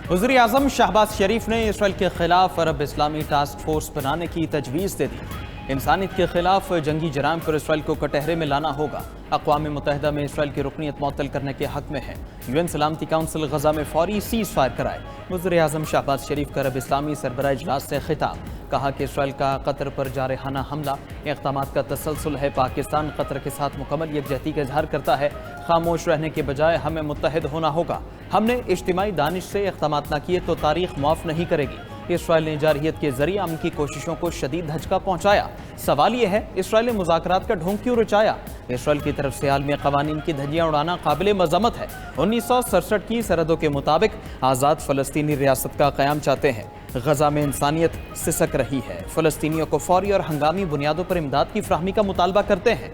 वज़ीर आज़म शहबाज शरीफ ने इसराइल के खिलाफ अरब इस्लामी टास्क फोर्स बनाने की तजवीज़ दे दी। इंसानियत के खिलाफ जंगी जराइम पर इसराइल को कटहरे में लाना होगा। अक़वाम मुत्तहिदा में इसराइल की रुकनीत मुअत्तल करने के हक़ में है। UN सलामती काउंसिल गजा में फौरी सीज़ फायर कराए। वज़ीर आज़म शहबाज शरीफ का अरब इस्लामी सरबराह इजलास से खिताब, कहा कि इसराइल का कतर पर जारहाना हमला इक़दामात का तसलसल है। पाकिस्तान कतर के साथ मुकम्मल यकजहती का इजहार करता है। खामोश रहने के बजाय हमें मुत्तहिद होना होगा। हमने इज्तिमाई दानिश से इक़दामात न किए तो तारीख़ माफ़ नहीं करेगी। इसराइल ने जारहियत के जरिए अमन की कोशिशों को शदीद धचका पहुंचाया। सवाल यह है, इसराइल ने मुज़ाकरात का ढोंग क्यों रचाया? इसराइल की तरफ से आलमी क़वानीन की धज्जियां उड़ाना काबिल मज़म्मत है। 1967 की सरहदों के मुताबिक आज़ाद फ़लस्तीनी रियासत का क़याम चाहते हैं। गजा में इंसानियत सिसक रही है। फ़लस्तीनियों को फौरी और हंगामी बुनियादों पर इमदाद की फ़राहमी का मुतालबा करते हैं।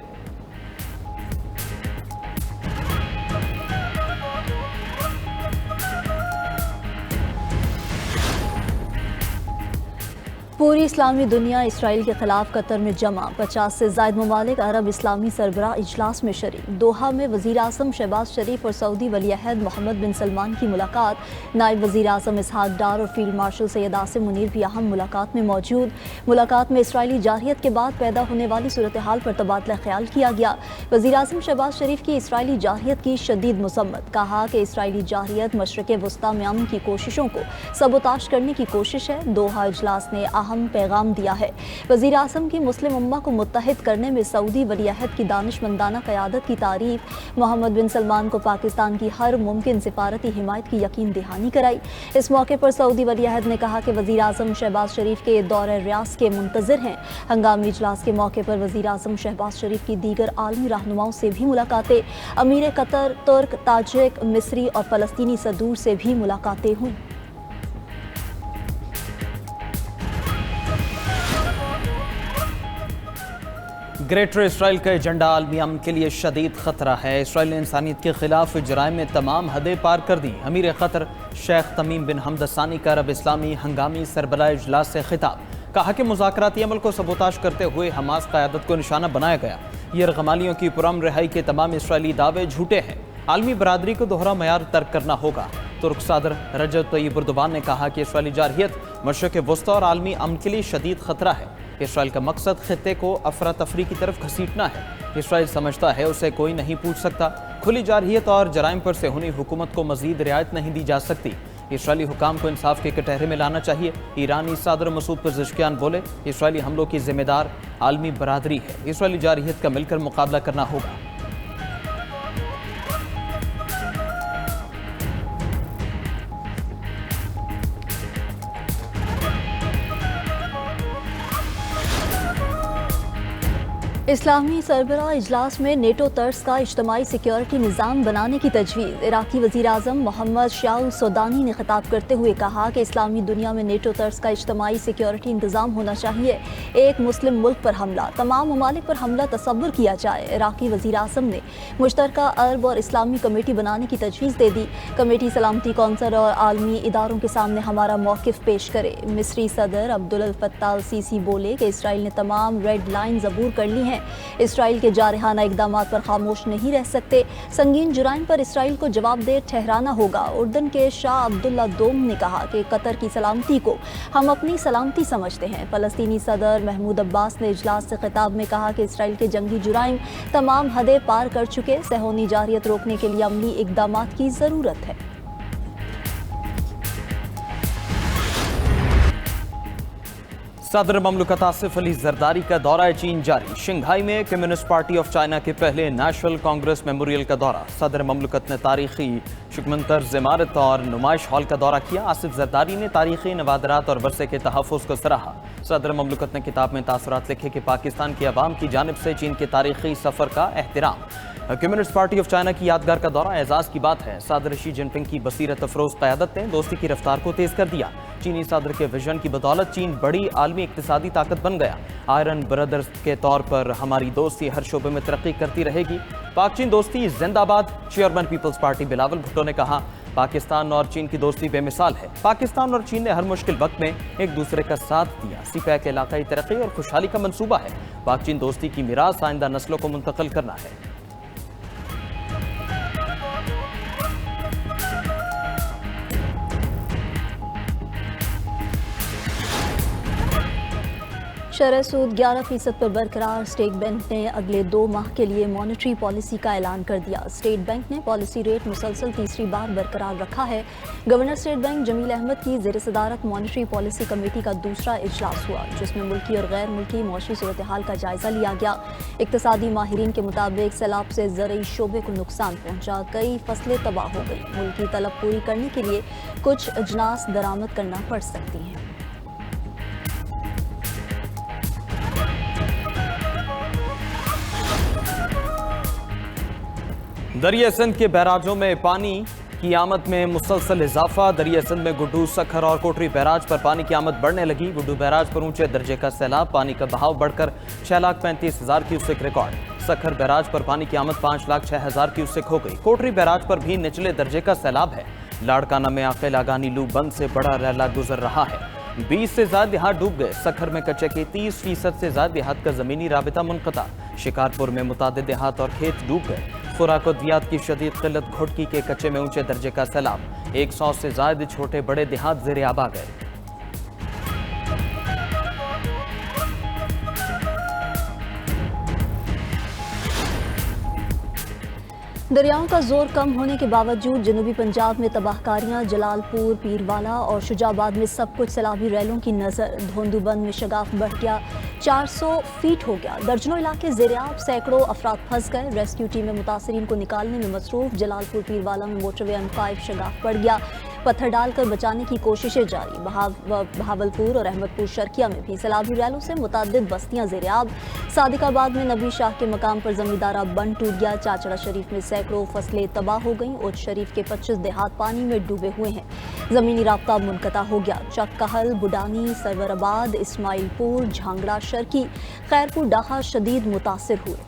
पूरी इस्लामी दुनिया इसराइल के खिलाफ कतर में जमा। 50 से ज़ायद ममालिक अरब इस्लामी सरबराह इजलास में शरीक। दोहा में वज़ीर आज़म शहबाज शरीफ और सऊदी वली अहद मोहम्मद बिन सलमान की मुलाकात। नायब वज़ीर आज़म इसहाक डार और फील्ड मार्शल सैयद आसिम मुनीर भी अहम मुलाकात में मौजूद। मुलाकात में इसराइली जारहियत के बाद पैदा होने वाली सूरत हाल पर तबादला ख्याल किया गया। वज़ीर आज़म शहबाज शरीफ की इसराइली जारहियत की शदीद मसम्मत, कहा कि इसराइली जारहियत मशरिक़ वस्ता में अमन की कोशिशों को सबोताश करने की कोशिश है। दोहा इजलास ने अहम पैगाम दिया है। वज़ीर आज़म की मुस्लिम उम्मा को मुत्तहिद करने में सऊदी वली अहद की दानिशमंदाना क़यादत की तारीफ। मोहम्मद बिन सलमान को पाकिस्तान की हर मुमकिन सिफारती हिमायत की यकीन दहानी कराई। इस मौके पर सऊदी वली अहद ने कहा कि वज़ीर आज़म शहबाज शरीफ के दौरे रियास के मुंतज़िर हैं। हंगामी इजलास के मौके पर वज़ीर आज़म शहबाज शरीफ की दीगर आलमी रहनुमाओं से भी मुलाकातें। अमीर कतर, तुर्क, ताजिक, मिस्री और फ़लस्तीनी सदूर से भी मुलाकातें हुईं। ग्रेटर इसराइल का एजेंडा आलमी अमन के लिए शदीद खतरा है। इसराइल ने इंसानियत के खिलाफ जराइम में तमाम हदें पार कर दी। अमीर कतर शेख तमीम बिन हमद सानी का अरब इस्लामी हंगामी सरबराह इजलास से खिताब, कहा कि मुज़ाकराती अमल को सबोताश करते हुए हमास क़यादत को निशाना बनाया गया। यरगमालियों की पुरअमन रिहाई के तमाम इसराइली दावे झूठे हैं। आलमी बरादरी को दोहरा मयार तर्क करना होगा। तुर्क सदर रजब तय्यिब एर्दोगान ने कहा कि इसराइली जारहियत मशरिक़ वस्ता और आलमी अमन के लिए शदीद खतरा है। इसराइल का मकसद खित्ते को अफरा तफरी की तरफ घसीटना है। इसराइल समझता है उसे कोई नहीं पूछ सकता। खुली जारहियत और जराइम पर सेहूनी हुकूमत को मजीद रियायत नहीं दी जा सकती। इसराइली हुकाम को इंसाफ के कटहरे में लाना चाहिए। ईरानी सदर मसूद पज़ेश्कियान बोले, इसराइली हमलों की जिम्मेदार आलमी बरादरी है। इसराइली जारहियत का मिलकर मुकाबला करना होगा। इस्लामी सरबराह इजलास में नेटो तर्ज का इज्तिमाई सिक्योरिटी निज़ाम बनाने की तजवीज़। इराक़ी वज़ीर आज़म मोहम्मद शाउल सोदानी ने खिताब करते हुए कहा कि इस्लामी दुनिया में नेटो तर्ज का इज्तिमाई सिक्योरिटी इंतज़ाम होना चाहिए। एक मुस्लिम मुल्क पर हमला, तमाम ममालिक पर हमला तसव्वुर किया जाए। इराक़ी वज़ीर आज़म ने मुश्तरका अरब और इस्लामी कमेटी बनाने की तजवीज़ दे दी। कमेटी सलामती कौंसिल और आलमी इदारों के सामने हमारा मौक़िफ़ पेश करे। मिस्री सदर अब्दुल फत्ताह अल सीसी बोले कि इसराइल ने तमाम रेड लाइन ज़बूर कर ली हैं। इसराइल के जारहाना इक़दामात पर खामोश नहीं रह सकते। संगीन जुराइम पर इसराइल को जवाबदेह ठहराना होगा। उर्दन के शाह अब्दुल्ला दोम ने कहा कि कतर की सलामती को हम अपनी सलामती समझते हैं। फ़लस्तीनी सदर महमूद अब्बास ने इजलास से खिताब में कहा कि इसराइल के जंगी जुराइम तमाम हदें पार कर चुके। सेहूनी जारहियत रोकने के लिए अमली इक़दामात की ज़रूरत है। सदर ममलकत आसिफ अली जरदारी का दौरा चीन जारी। शंघाई में कम्युनिस्ट पार्टी ऑफ चाइना के पहले नेशनल कांग्रेस मेमोरियल का दौरा। सदर ममलकत ने तारीखी शुकमंतर्ज इमारत और नुमाइश हॉल का दौरा किया। आसिफ जरदारी ने तारीखी नवादरात और वर्षे के तहफ़्फ़ुज़ को सराहा। सदर ममलकत ने किताब में तासुरात लिखे कि पाकिस्तान की आवाम की जानिब से चीन के तारीखी सफ़र का एहतराम। कम्युनिस्ट पार्टी ऑफ चाइना की यादगार का दौरा एजाज़ की बात है। सदर शी जिनपिंग की बसीरत अफरोज़ क़यादत ने दोस्ती की रफ्तार को तेज़ कर दिया। चीनी सदर के विजन की बदौलत चीन बड़ी आलमी इक़्तिसादी ताकत बन गया। आयरन ब्रदर्स के तौर पर हमारी दोस्ती हर शोबे में तरक्की करती रहेगी। पाक चीन दोस्ती जिंदाबाद। Chairman Peoples Party Bilawal Bhutto ने कहा, पाकिस्तान और चीन की दोस्ती बेमिसाल है। पाकिस्तान और चीन ने हर मुश्किल वक्त में एक दूसरे का साथ दिया। सीपैक इलाकाई तरक्की और खुशहाली का मंसूबा है। पाक चीन दोस्ती की मीरास आइंदा नस्लों को मुंतकिल करना है। शरह सूद 11% पर बरकरार। स्टेट बैंक ने अगले 2 माह के लिए मॉनेटरी पॉलिसी का ऐलान कर दिया। स्टेट बैंक ने पॉलिसी रेट मुसलसल तीसरी बार बरकरार रखा है। Governor State Bank Jameel Ahmed की ज़ेर सदारत मॉनेटरी पॉलिसी कमेटी का दूसरा इजलास हुआ, जिसमें मुल्की और गैर मुल्की मौसमी सूरत हाल का जायजा लिया गया। इक्तसादी माहिरीन के मुताबिक सैलाब से ज़रई शोबे को नुकसान पहुंचा, कई फसलें तबाह हो गई। मुल्क की तलब पूरी करने के लिए कुछ अजनास दरामद करना पड़ सकती हैं। दरिया सिंध के बैराजों में पानी की आमद में मुसलसल इजाफा। दरिया सिंध में गुड्डू, सखर और कोटरी बैराज पर पानी की आमद बढ़ने लगी। गुड्डू बैराज पर ऊंचे दर्जे का सैलाब, पानी का बहाव बढ़कर 6,35,000 क्यूसेक रिकॉर्ड। सखर बैराज पर पानी की आमद 5,06,000 क्यूसेक हो गई। कोटरी बैराज पर भी निचले दर्जे का सैलाब है। लाड़काना में आकिल आगानी लू बंद से बड़ा रैला गुजर रहा है। 20 से ज्यादा देहात डूब गए। सखर में कच्चे के 30% से ज्यादा देहात का जमीनी राबिता मुनक़ता। शिकारपुर में मुतादिद देहात और खेत डूब गए। खुराक अद्वियात की शदीद किल्लत, घुटकी के कच्चे में ऊंचे दर्जे का सैलाब। 100 से ज्यादा छोटे बड़े देहात ज़ेरे आब आ गए। दरियाओं का जोर कम होने के बावजूद जनूबी पंजाब में तबाहकारियां। जलालपुर, पीरवाला और शुजाबाद में सब कुछ सैलाबी रैलों की नज़र। धोंदूबंद में शगाफ बढ़ गया, 400 फीट हो गया। दर्जनों इलाके ज़ेरे-आब, सैकड़ों अफराद फंस गए। रेस्क्यू टीमें मुतासरीन को निकालने में मसरूफ। जलालपुर पीरवाला में मोटरवे M5 शगाफ बढ़ गया, पत्थर डालकर बचाने की कोशिशें जारी। बहावलपुर और अहमदपुर शर्किया में भी सैलाबी रैलों से मुतअद्दिद बस्तियां ज़ेरे-आब। सादिकाबाद में नबी शाह के मकाम पर जमींदारा बंद टूट गया। चाचड़ा शरीफ में सैकड़ों फसलें तबाह हो गईं। उच शरीफ के 25 देहात पानी में डूबे हुए हैं। ज़मीनी राब्ता मुनक़ता हो गया। चक्कहल, बुडानी, सरवराबाद, इस्माइलपुर, झांगड़ा, शर्की, खैरपुर, डाहा शदीद मुतासिर हुए।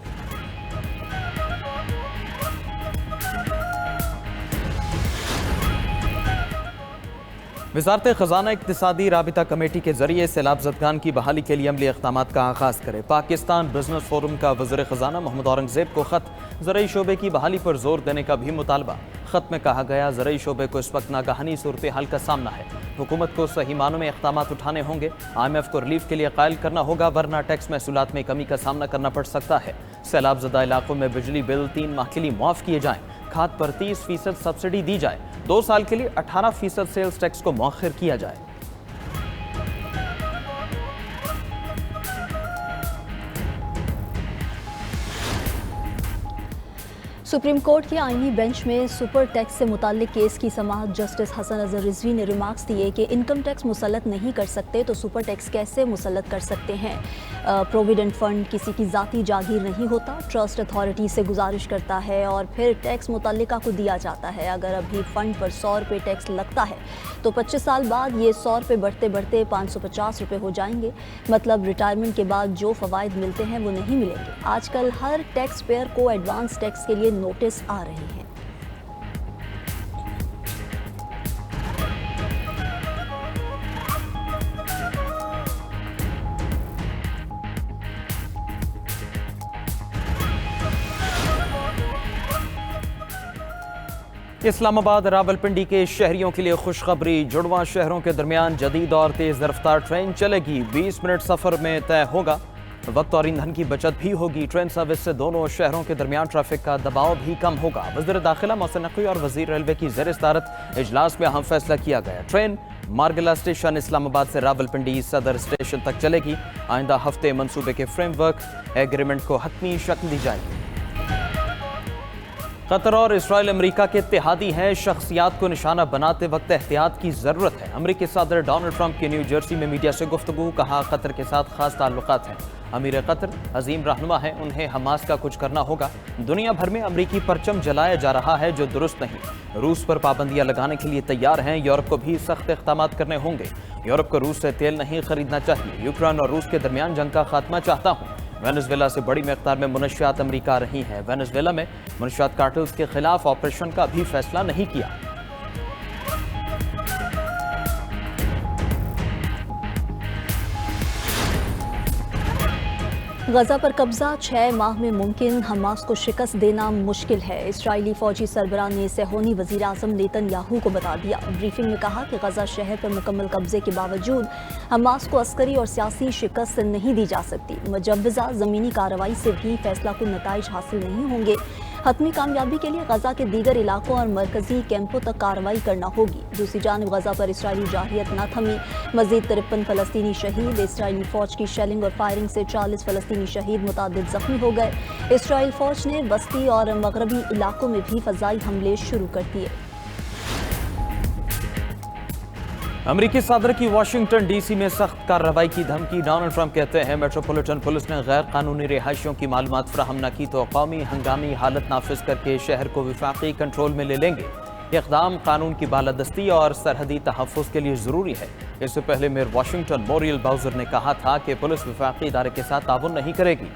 वज़ारत ख़ज़ाना इक़्तिसादी राबिता कमेटी के ज़रिए सैलाब ज़दगान की बहाली के लिए अमली इक़दामात का आगाज़ करे। पाकिस्तान बिजनेस फोरम का वज़ीर ख़ज़ाना मोहम्मद औरंगज़ेब को ख़त। ज़रई शोबे की बहाली पर जोर देने का भी मुतालबा। ख़त में कहा गया, ज़रई शोबे को इस वक्त नागहानी सूरत हाल का सामना है। हुकूमत को सही मानों में इक़दामात उठाने होंगे। IMF को रिलीफ के लिए कायल करना होगा, वरना टैक्स महसूलात में कमी का सामना करना पड़ सकता है। सैलाब ज़दा इलाकों में बिजली बिल 3 माह के लिए मुआफ़ किए जाएँ। खाद पर 30% सब्सिडी दी जाए। 2 साल के लिए 18% सेल्स टैक्स को मौखिर किया जाए। सुप्रीम कोर्ट के आईनी बेंच में सुपर टैक्स से मुताल्लिक केस की समाअत जस्टिस हसन अजहर रिजवी ने रिमार्क्स दिए कि इनकम टैक्स मुसल्लत नहीं कर सकते तो सुपर टैक्स कैसे मुसल्लत कर सकते हैं। प्रोविडेंट फंड किसी की ज़ाती जागीर नहीं होता, ट्रस्ट अथॉरिटी से गुजारिश करता है और फिर टैक्स मुतल्लिका को दिया जाता है। अगर अभी फ़ंड पर 100 रुपये टैक्स लगता है तो 25 साल बाद ये 100 रुपये बढ़ते बढ़ते 550 रुपये हो जाएंगे। मतलब रिटायरमेंट के बाद जो फ़वाइद मिलते हैं वो नहीं मिलेंगे। आजकल हर टैक्स पेयर को एडवांस टैक्स के लिए नोटिस आ रहे हैं। इस्लामाबाद रावलपिंडी के शहरियों के लिए खुशखबरी। जुड़वां शहरों के दरमियान जदीद और तेज रफ्तार ट्रेन चलेगी। 20 मिनट सफर में तय होगा। वक्त और ईंधन की बचत भी होगी। ट्रेन सर्विस से दोनों शहरों के दरमियान ट्रैफिक का दबाव भी कम होगा। वज़ीर दाखिला मोहसिन नकवी और वज़ीर रेलवे की ज़ेर सदारत इजलास में अहम फैसला किया गया। ट्रेन मार्गला स्टेशन इस्लामाबाद से रावलपिंडी सदर स्टेशन तक चलेगी। आइंदा हफ्ते मंसूबे के फ्रेमवर्क एग्रीमेंट को हतमी शक्ल दी जाएगी। कतर और इसराइल अमेरिका के इत्तेहादी हैं। शख्सियात को निशाना बनाते वक्त एहतियात की ज़रूरत है। अमेरिकी सदर डोनाल्ड ट्रंप की न्यू जर्सी में मीडिया से गुफ्तगू। कहा, कतर के साथ खास ताल्लुकात हैं। अमीर कतर अजीम रहनुमा है, उन्हें हमास का कुछ करना होगा। दुनिया भर में अमरीकी परचम जलाया जा रहा है जो दुरुस्त नहीं। रूस पर पाबंदियां लगाने के लिए तैयार हैं। यूरोप को भी सख्त इक़दामात करने होंगे। यूरोप को रूस से तेल नहीं खरीदना चाहिए। यूक्रेन और रूस के दरमियान जंग का खात्मा चाहता हूँ। वेनेजुएला से बड़ी मिक़दार में मुनशियात अमरीका रही हैं। वेनेजुएला में मुनशियात कार्टल्स के खिलाफ ऑपरेशन का भी फैसला नहीं किया। गजा पर कब्जा 6 माह में मुमकिन, हमास को शिकस्त देना मुश्किल है। इसराइली फौजी सरबराह ने सेहोनी वजीर आज़म नेतन्याहू को बता दिया। ब्रीफिंग में कहा कि गजा शहर पर मुकम्मल कब्जे के बावजूद हमास को अस्करी और सियासी शिकस्त नहीं दी जा सकती। मुजव्वज़ा ज़मीनी कार्रवाई से भी फैसला कुन नताइज हासिल नहीं होंगे। हतमी कामयाबी के लिए गजा के दीगर इलाकों और मरकजी कैंपों तक कार्रवाई करना होगी। दूसरी जानब गजा पर इसराइली जारहियत न थमी, मजीद 53 फलस्तीनी शहीद। इसराइली फौज की शेलिंग और फायरिंग से 40 फलस्तीनी शहीद, मुतादिद जख्मी हो गए। इसराइल फौज ने बस्ती और मगरबी इलाकों में भी फजाई हमले शुरू कर दिए। अमरीकी सदर की वाशिंगटन डीसी में सख्त कार्रवाई की धमकी। डोनाल्ड ट्रंप कहते हैं मेट्रोपॉलिटन पुलिस ने गैर कानूनी रिहायशियों की मालूमात फराहम न की तो कौमी हंगामी हालत नाफिज करके शहर को विफाकी कंट्रोल में ले लेंगे। इक़दाम कानून की बालादस्ती और सरहदी तहफ़्फ़ुज़ के लिए ज़रूरी है। इससे पहले मेयर वाशिंगटन मोरियल बाउज़र ने कहा था कि पुलिस विफाकी इदारे के साथ ताउन नहीं करेगी।